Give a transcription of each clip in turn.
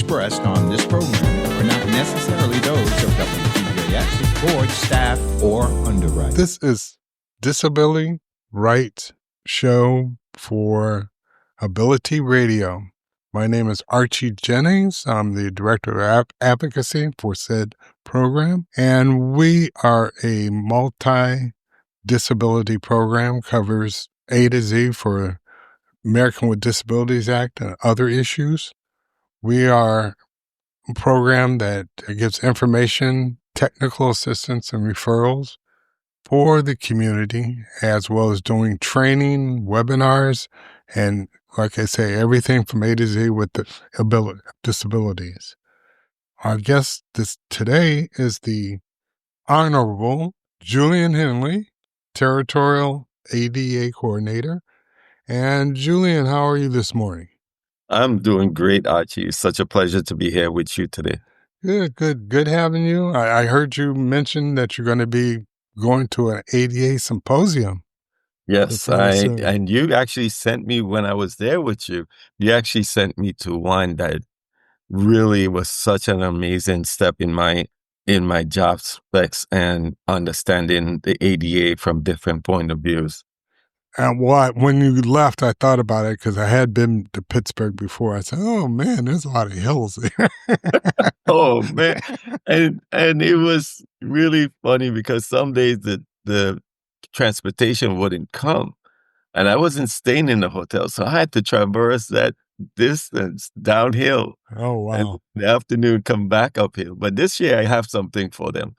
expressed on this program are not necessarily those of WTJX, its board, staff, or underwriters. This is Disability Rights Show for Ability Radio. My name is Archie Jennings. I'm the Director of Advocacy for said program, and we are a multi-disability program, covers A to Z for American with Disabilities Act and other issues. We are a program that gives information, technical assistance, and referrals for the community, as well as doing training, webinars, and like I say, everything from A to Z with the disabilities. Our guest today is the Honorable Julien Henley, Territorial ADA Coordinator. And Julien, how are you this morning? I'm doing great, Archie. It's such a pleasure to be here with you today. Good having you. I heard you mention that you're going to be going to an ADA symposium. Yes, and you actually sent me when I was there with you. You actually sent me to one that really was such an amazing step in my job specs and understanding the ADA from different point of views. And when you left, I thought about it because I had been to Pittsburgh before. I said, "Oh man, there's a lot of hills there." Oh man, and it was really funny because some days the transportation wouldn't come, and I wasn't staying in the hotel, so I had to traverse that distance downhill. Oh wow! And in the afternoon, come back uphill. But this year, I have something for them.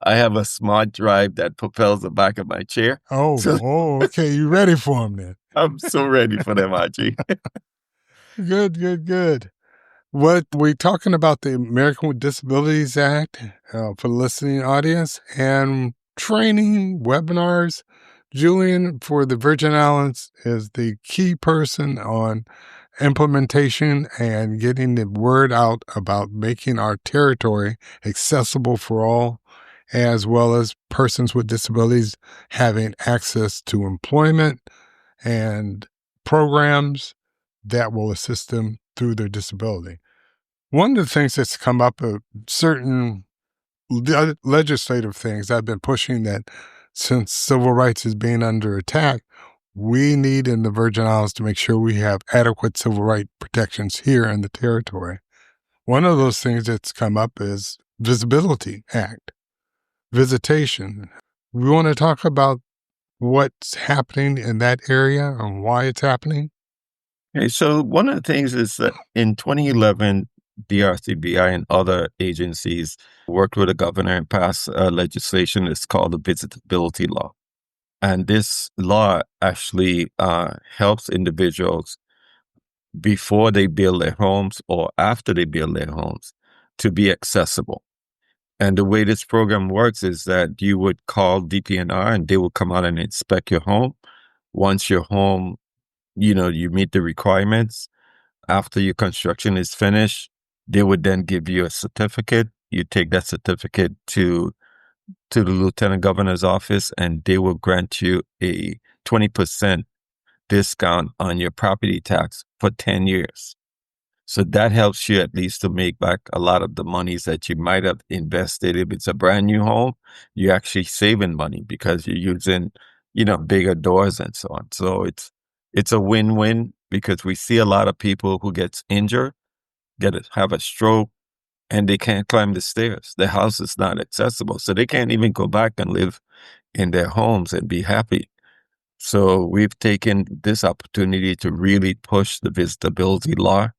I have a smart drive that propels the back of my chair. Okay. You ready for them then? I'm so ready for them, Archie. Good. What we're talking about the American with Disabilities Act for the listening audience and training webinars. Julien for the Virgin Islands is the key person on implementation and getting the word out about making our territory accessible for all, as well as persons with disabilities having access to employment and programs that will assist them through their disability. One of the things that's come up, certain legislative things I've been pushing, that since civil rights is being under attack, we need in the Virgin Islands to make sure we have adequate civil rights protections here in the territory. One of those things that's come up is Visitability Act. Visitation. We want to talk about what's happening in that area and why it's happening. Okay, so one of the things is that in 2011, the USVI and other agencies worked with the governor and passed legislation that's called the Visitability Law. And this law actually helps individuals before they build their homes or after they build their homes to be accessible. And the way this program works is that you would call DPNR and they will come out and inspect your home. Once your home, you meet the requirements, after your construction is finished, they would then give you a certificate. You take that certificate to the Lieutenant Governor's office and they will grant you a 20% discount on your property tax for 10 years. So that helps you at least to make back a lot of the monies that you might have invested. If it's a brand new home, you're actually saving money because you're using, bigger doors and so on. So it's a win-win because we see a lot of people who gets injured, have a stroke, and they can't climb the stairs. Their house is not accessible. So they can't even go back and live in their homes and be happy. So we've taken this opportunity to really push the Visitability Law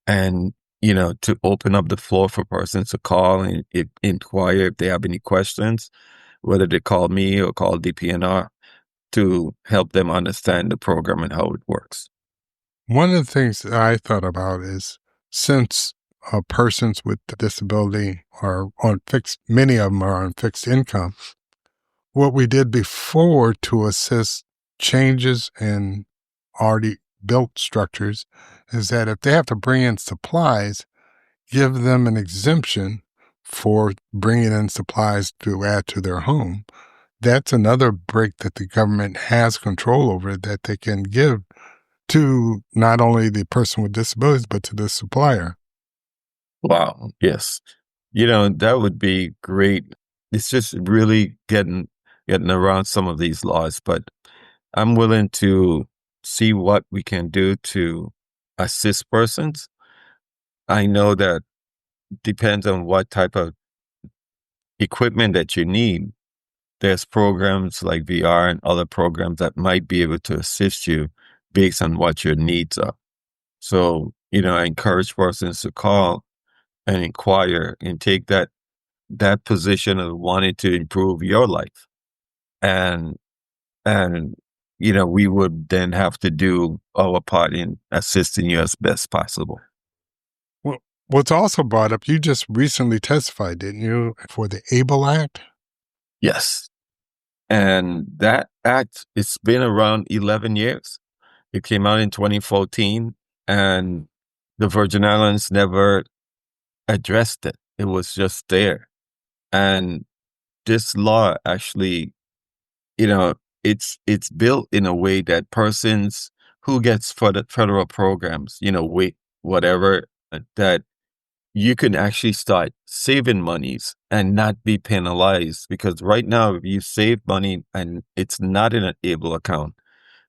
and, to open up the floor for persons to call and inquire if they have any questions, whether they call me or call DPNR to help them understand the program and how it works. One of the things that I thought about is since persons with disability are many of them are on fixed income, what we did before to assist changes in already built structures is that if they have to bring in supplies, give them an exemption for bringing in supplies to add to their home. That's another break that the government has control over that they can give to not only the person with disabilities, but to the supplier. Wow. Yes. That would be great. It's just really getting around some of these laws, but I'm willing to see what we can do to assist persons. I know that depends on what type of equipment that you need. There's programs like VR and other programs that might be able to assist you based on what your needs are. So, I encourage persons to call and inquire and take that position of wanting to improve your life. And and we would then have to do our part in assisting you as best possible. Well, what's also brought up, you just recently testified, didn't you, for the ABLE Act? Yes. And that act, it's been around 11 years. It came out in 2014, and the Virgin Islands never addressed it. It was just there. And this law actually, you know, it's built in a way that persons who gets for the federal programs, whatever, that you can actually start saving monies and not be penalized. Because right now, if you save money and it's not in an able account,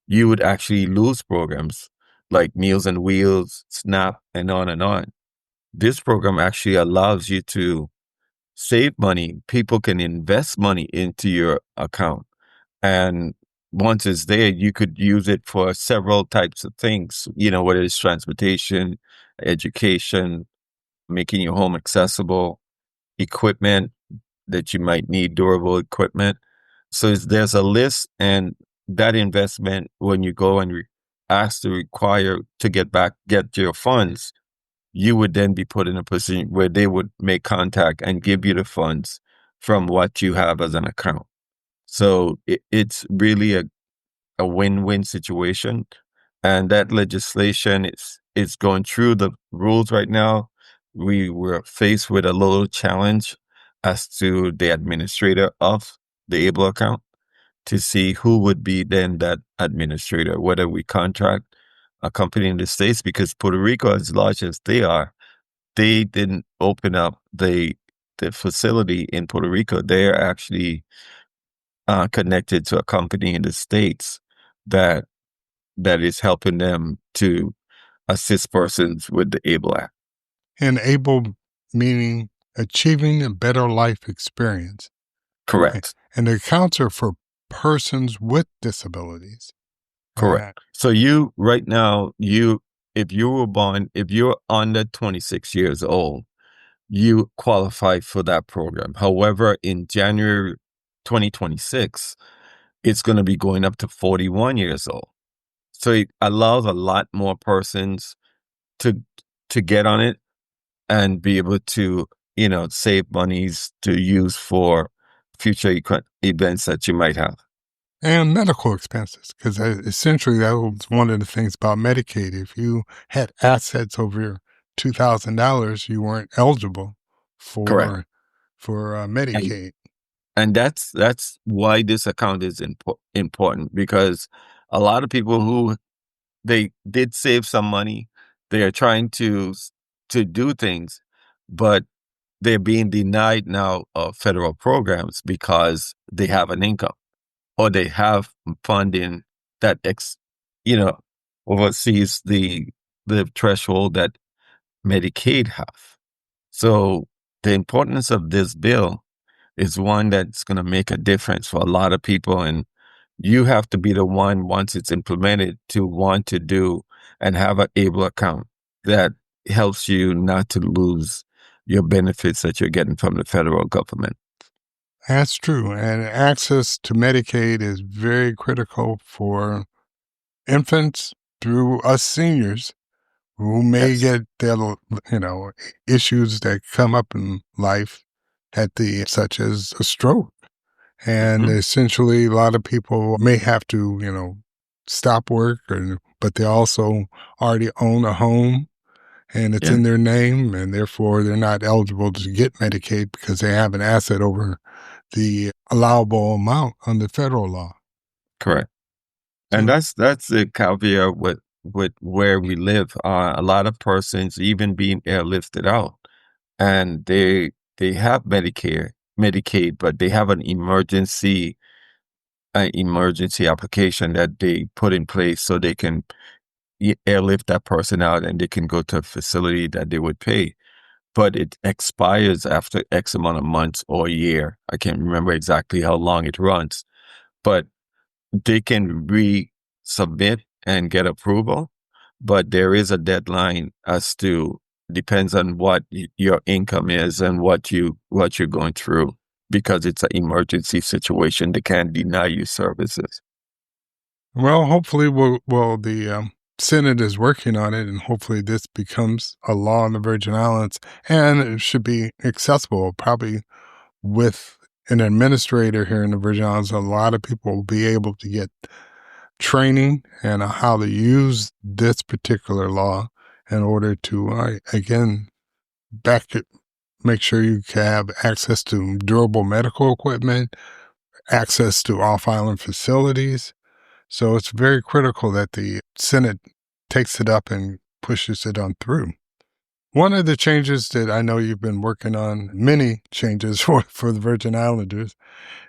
you would actually lose programs like Meals and Wheels, SNAP, and on and on. This program actually allows you to save money. People can invest money into your account. And once it's there, you could use it for several types of things, whether it's transportation, education, making your home accessible, equipment that you might need, durable equipment. So there's a list, and that investment, when you go and ask to require to get your funds, you would then be put in a position where they would make contact and give you the funds from what you have as an account. So it's really a win-win situation. And that legislation is going through the rules right now. We were faced with a little challenge as to the administrator of the ABLE account to see who would be then that administrator, whether we contract a company in the States, because Puerto Rico, as large as they are, they didn't open up the facility in Puerto Rico. They're actually connected to a company in the States that is helping them to assist persons with the ABLE Act. And ABLE meaning achieving a better life experience. Correct. And the accounts are for persons with disabilities. Correct. So you, right now, if you're under 26 years old, you qualify for that program. However, in January 2026, it's going to be going up to 41 years old. So it allows a lot more persons to get on it and be able to, save monies to use for future events that you might have. And medical expenses, because essentially that was one of the things about Medicaid. If you had assets over $2,000, you weren't eligible Correct. for Medicaid. And that's why this account is important, because a lot of people who they did save some money, they are trying to do things, but they're being denied now of federal programs because they have an income or they have funding that oversees the threshold that Medicaid have. So the importance of this bill is one that's going to make a difference for a lot of people. And you have to be the one, once it's implemented, to want to do and have an ABLE account that helps you not to lose your benefits that you're getting from the federal government. That's true. And access to Medicaid is very critical for infants through us seniors who may Yes. get their, issues that come up in life such as a stroke. And Mhm. essentially, a lot of people may have to, stop work, but they also already own a home and it's Yeah, in their name, and therefore they're not eligible to get Medicaid because they have an asset over the allowable amount under federal law. correct. And So, that's the caveat with where we live. A lot of persons even being airlifted out and they have Medicare, Medicaid, but they have an emergency application that they put in place so they can airlift that person out and they can go to a facility that they would pay. But it expires after X amount of months or a year. I can't remember exactly how long it runs, but they can resubmit and get approval. But there is a deadline as to depends on what your income is and what you're going through, because it's an emergency situation. They can't deny you services. Well, hopefully, the Senate is working on it, and hopefully, this becomes a law in the Virgin Islands, and it should be accessible. Probably with an administrator here in the Virgin Islands, a lot of people will be able to get training and how to use this particular law in order to, again, back it, make sure you can have access to durable medical equipment, access to off-island facilities. So it's very critical that the Senate takes it up and pushes it on through. One of the changes that I know you've been working on, many changes for the Virgin Islanders,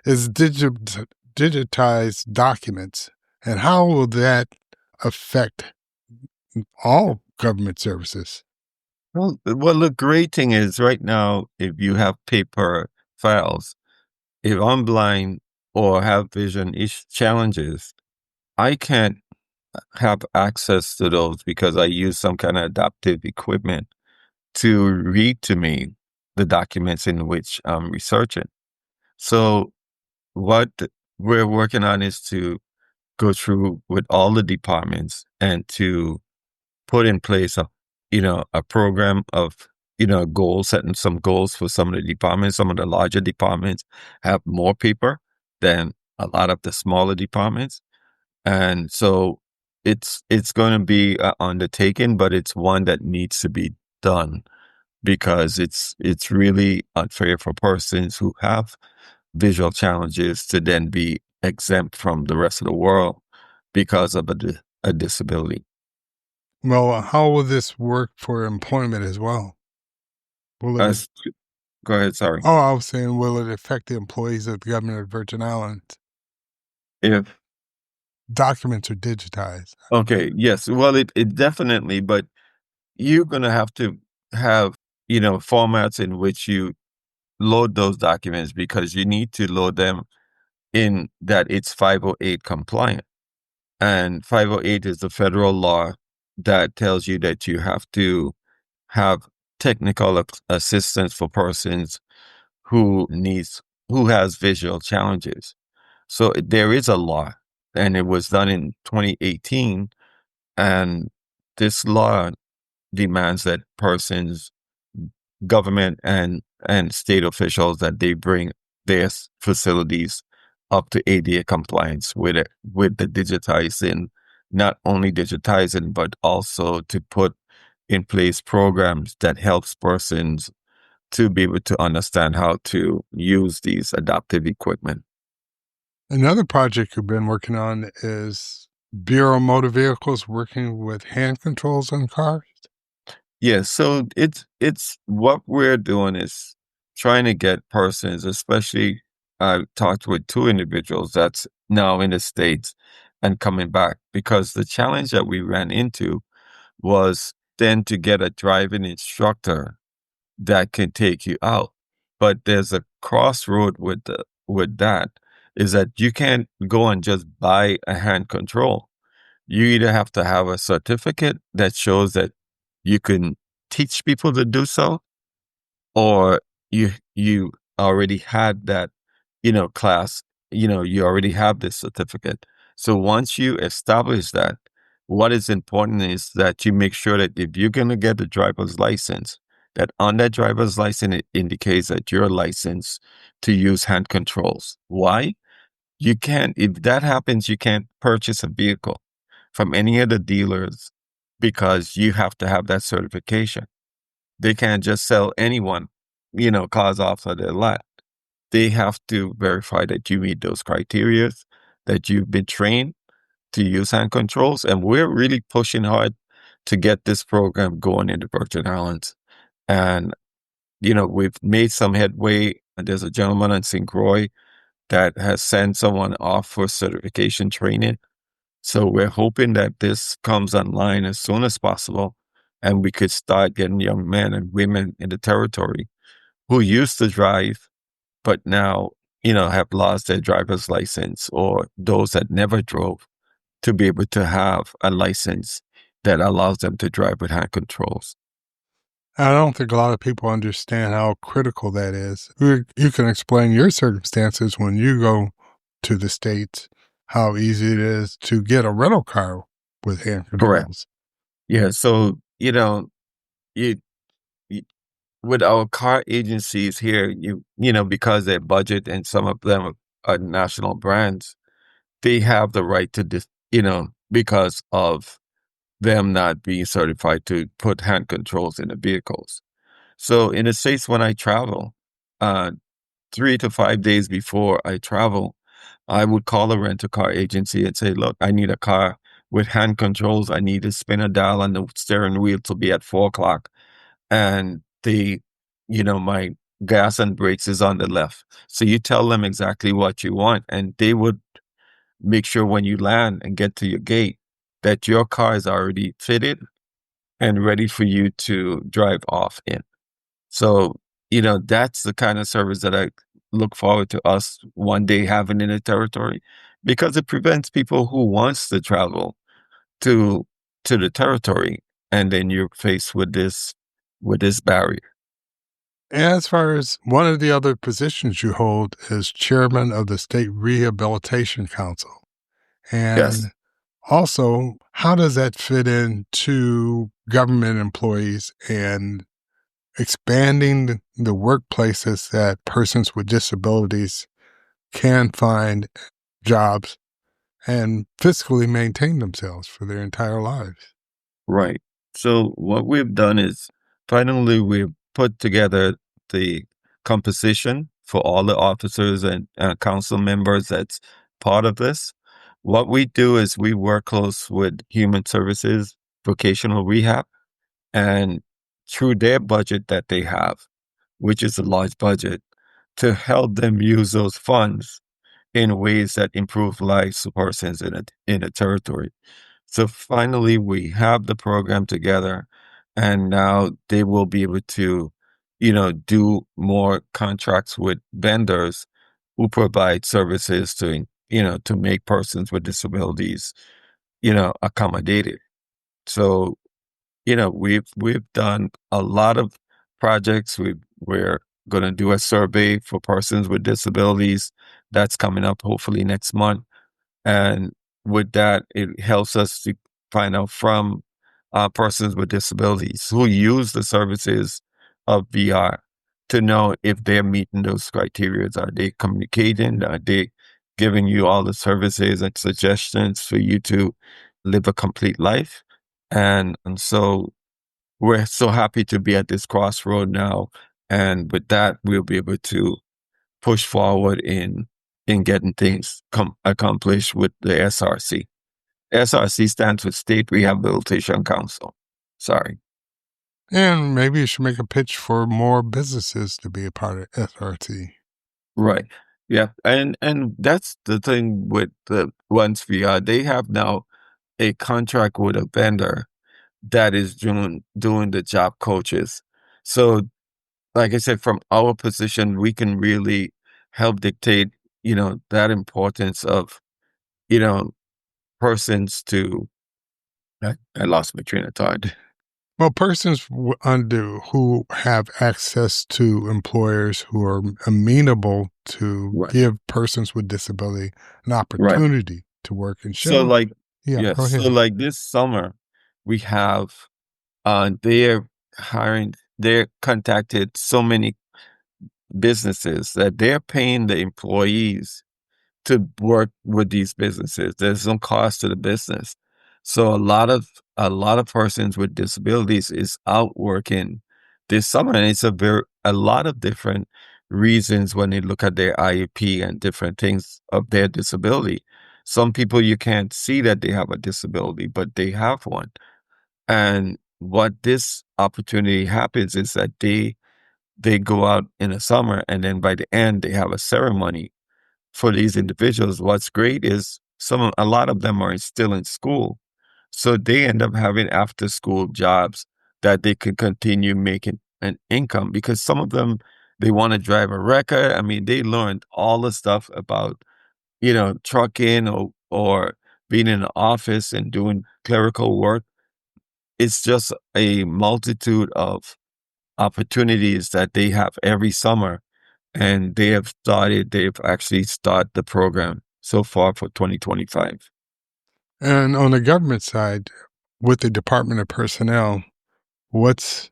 is digitized documents. And how will that affect all government services? Well, the great thing is right now, if you have paper files, if I'm blind or have vision challenges, I can't have access to those because I use some kind of adaptive equipment to read to me the documents in which I'm researching. So what we're working on is to go through with all the departments and to put in place a program of, goals, setting some goals for some of the departments. Some of the larger departments have more paper than a lot of the smaller departments. And so it's going to be an undertaking, but it's one that needs to be done because it's really unfair for persons who have visual challenges to then be exempt from the rest of the world because of a disability. Well, how will this work for employment as well? Will it? As, Go ahead, sorry. Oh, I was saying, will it affect the employees of the government of the Virgin Islands? If Documents are digitized. Okay, yes, well, it definitely, but you're going to have formats in which you load those documents because you need to load them in that it's 508 compliant. And 508 is the federal law that tells you that you have to have technical assistance for persons who has visual challenges. So there is a law, and it was done in 2018, and this law demands that persons, government and state officials, that they bring their facilities up to ADA compliance with it, with the digitizing, not only digitizing, but also to put in place programs that helps persons to be able to understand how to use these adaptive equipment. Another project you've been working on is Bureau of Motor Vehicles working with hand controls on cars. Yeah, so it's what we're doing is trying to get persons, especially I talked with two individuals that's now in the States and coming back, because the challenge that we ran into was then to get a driving instructor that can take you out. But there's a crossroad with that, is that you can't go and just buy a hand control. You either have to have a certificate that shows that you can teach people to do so, or you already had that, class, you already have this certificate. So once you establish that, what is important is that you make sure that if you're going to get a driver's license, that on that driver's license, it indicates that you're licensed to use hand controls. Why? You can't, if that happens, you can't purchase a vehicle from any of the dealers because you have to have that certification. They can't just sell anyone, cars off of their lot. They have to verify that you meet those criteria, that you've been trained to use hand controls. And we're really pushing hard to get this program going in the Virgin Islands. And we've made some headway. There's a gentleman in St. Croix that has sent someone off for certification training. So we're hoping that this comes online as soon as possible and we could start getting young men and women in the territory who used to drive, but now, have lost their driver's license, or those that never drove, to be able to have a license that allows them to drive with hand controls. I don't think a lot of people understand how critical that is. You can explain your circumstances when you go to the States, how easy it is to get a rental car with hand Correct. controls. Yeah. So, you, you with our car agencies here, because their budget and some of them are national brands, they have the right to because of them not being certified to put hand controls in the vehicles. So in the States, when I travel, uh, 3 to 5 days before I travel, I would call a rental car agency and say, look, I need a car with hand controls. I need to spin a dial on the steering wheel to be at 4 o'clock. And my gas and brakes is on the left. So you tell them exactly what you want, and they would make sure when you land and get to your gate that your car is already fitted and ready for you to drive off in. So, that's the kind of service that I look forward to us one day having in the territory, because it prevents people who wants to travel to the territory, and then you're faced with this barrier. As far as one of the other positions you hold is chairman of the State Rehabilitation Council. Yes. And also, how does that fit into government employees and expanding the workplaces that persons with disabilities can find jobs and fiscally maintain themselves for their entire lives? Right. So what we've done is finally we've put together the composition for all the officers and council members that's part of this. What we do is we work close with human services, vocational rehab, and through their budget that they have, which is a large budget, to help them use those funds in ways that improve lives of persons in a territory. So finally, we have the program together, and now they will be able to, do more contracts with vendors who provide services to make persons with disabilities, accommodated. So, we've done a lot of projects. We're going to do a survey for persons with disabilities that's coming up hopefully next month. And with that, it helps us to find out from persons with disabilities who use the services of VR to know if they're meeting those criteria. Are they communicating? Are they giving you all the services and suggestions for you to live a complete life? And so we're so happy to be at this crossroad now. And with that, we'll be able to push forward in getting things accomplished with the SRC. SRC stands for State Rehabilitation Council. Sorry. And maybe you should make a pitch for more businesses to be a part of SRT. Right. Yeah. And that's the thing with the ones VR. They have now a contract with a vendor that is doing the job coaches. So like I said, from our position, we can really help dictate, that importance of, you know, persons to, I lost my train of thought. Well, persons who have access to employers who are amenable to Right. give persons with disability an Right. opportunity to work and So show. like, Yeah, yes. go So ahead. like this summer, we have, they're contacted so many businesses that they're paying the employees to work with these businesses. There's no cost to the business. So a lot of persons with disabilities is out working this summer. And it's a lot of different reasons when they look at their IEP and different things of their disability. Some people you can't see that they have a disability, but they have one. And what this opportunity happens is that they go out in the summer, and then by the end, they have a ceremony for these individuals. What's great is a lot of them are still in school. So they end up having after school jobs that they can continue making an income, because some of them, they want to drive a wrecker. I mean, they learned all the stuff about, trucking or being in the office and doing clerical work. It's just a multitude of opportunities that they have every summer. And they've actually started the program so far for 2025. And on the government side, with the Department of Personnel, what's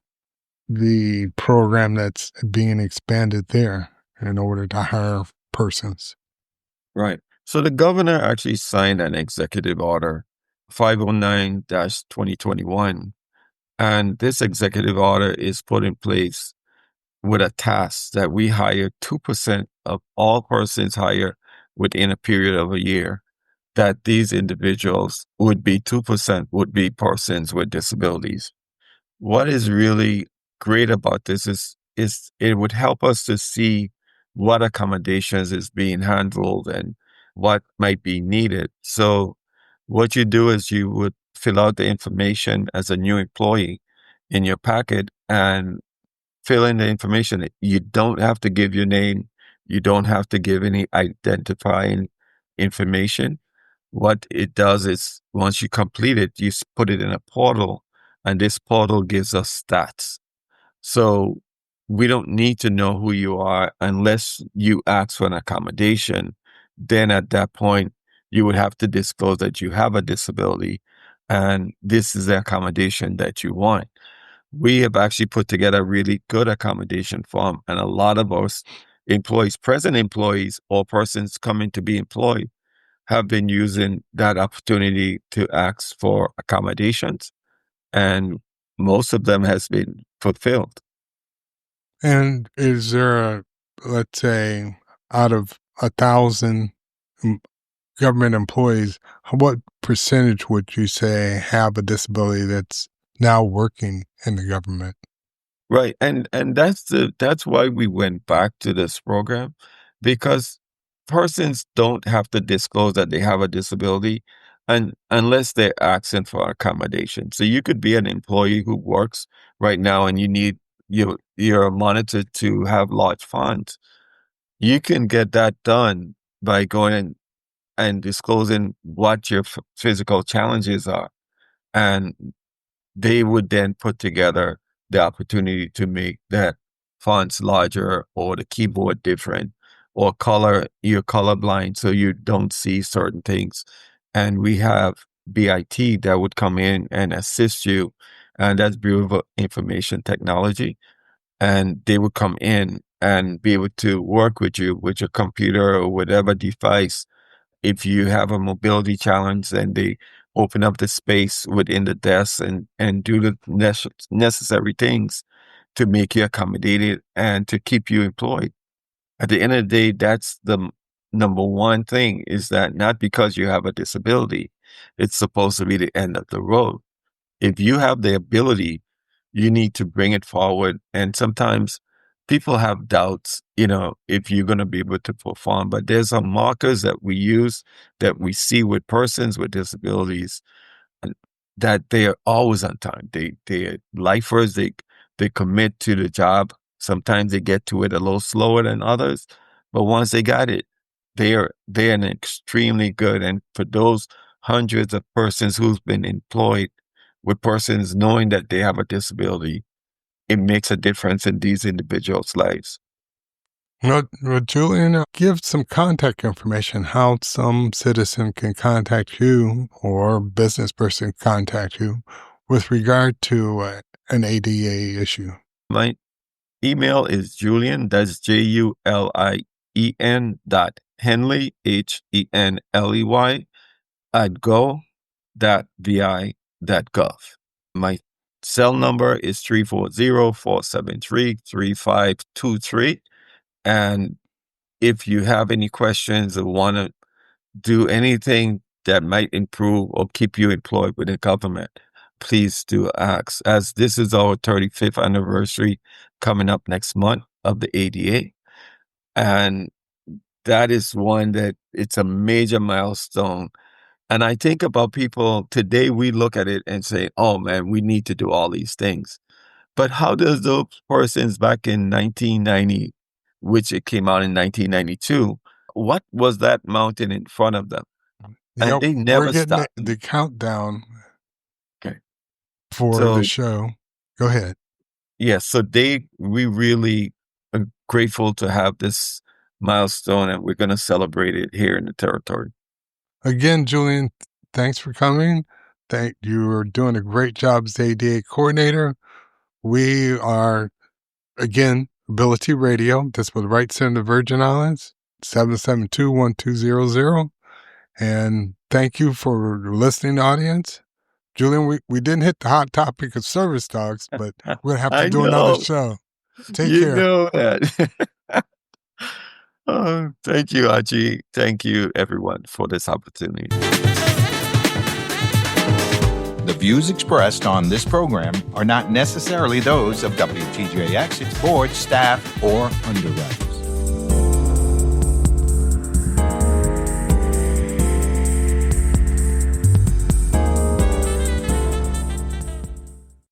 the program that's being expanded there in order to hire persons? Right. So the governor actually signed an executive order, 509-2021. And this executive order is put in place with a task that we hire 2% of all persons hired within a period of a year, that these individuals would be 2% would be persons with disabilities. What is really great about this is it would help us to see what accommodations is being handled and what might be needed. So what you do is you would fill out the information as a new employee in your packet and fill in the information. You don't have to give your name. You don't have to give any identifying information. What it does is once you complete it, you put it in a portal, and this portal gives us stats. So we don't need to know who you are unless you ask for an accommodation. Then at that point, you would have to disclose that you have a disability and this is the accommodation that you want. We have actually put together a really good accommodation form, and a lot of us employees, present employees or persons coming to be employed, have been using that opportunity to ask for accommodations, and most of them has been fulfilled. And is there let's say, out of 1,000 government employees, what percentage would you say have a disability that's now working in the government? Right. And that's why we went back to this program, because persons don't have to disclose that they have a disability unless they're asking for accommodation. So you could be an employee who works right now and you need your monitor to have large funds. You can get that done by going and disclosing what your physical challenges are. And they would then put together the opportunity to make that fonts larger or the keyboard different or you're colorblind so you don't see certain things. And we have BIT that would come in and assist you, and that's Bureau of Information Technology. And they would come in and be able to work with you with your computer or whatever device. If you have a mobility challenge, then they open up the space within the desk and do the necessary things to make you accommodated and to keep you employed. At the end of the day, that's the number one thing, is that not because you have a disability, it's supposed to be the end of the road. If you have the ability, you need to bring it forward. And sometimes people have doubts, if you're going to be able to perform, but there's some markers that we use that we see with persons with disabilities, and that they are always on time. They're lifers. They commit to the job. Sometimes they get to it a little slower than others, but once they got it, they're an extremely good. And for those hundreds of persons who's been employed with persons knowing that they have a disability, it makes a difference in these individuals' lives. Well, Julian, give some contact information how some citizen can contact you or business person contact you with regard to an ADA issue. My email is Julien, that's Julien .Henley, Henley, at go.vi.gov. My cell number is 340-473-3523. And if you have any questions or want to do anything that might improve or keep you employed with the government, please do ask, as this is our 35th anniversary coming up next month of the ADA. And that is one that it's a major milestone. And I think about people today, we look at it and say, oh man, we need to do all these things. But how does those persons back in 1990, which it came out in 1992, what was that mountain in front of them? And Yep, they we're never getting stopped. the countdown Okay. for So, the show. Go ahead. yes, so we really are grateful to have this milestone, and we're going to celebrate it here in the territory. Again, Julien, thanks for coming. You're doing a great job as ADA coordinator. We are, again, Ability Radio, Disability Rights Center of the Virgin Islands, 772-1200. And thank you for listening, audience. Julien, we didn't hit the hot topic of service dogs, but we're going to have to I do another know. show. Take You care. know that. Oh, thank you, Archie. Thank you, everyone, for this opportunity. The views expressed on this program are not necessarily those of WTJX, its board, staff, or underwriters.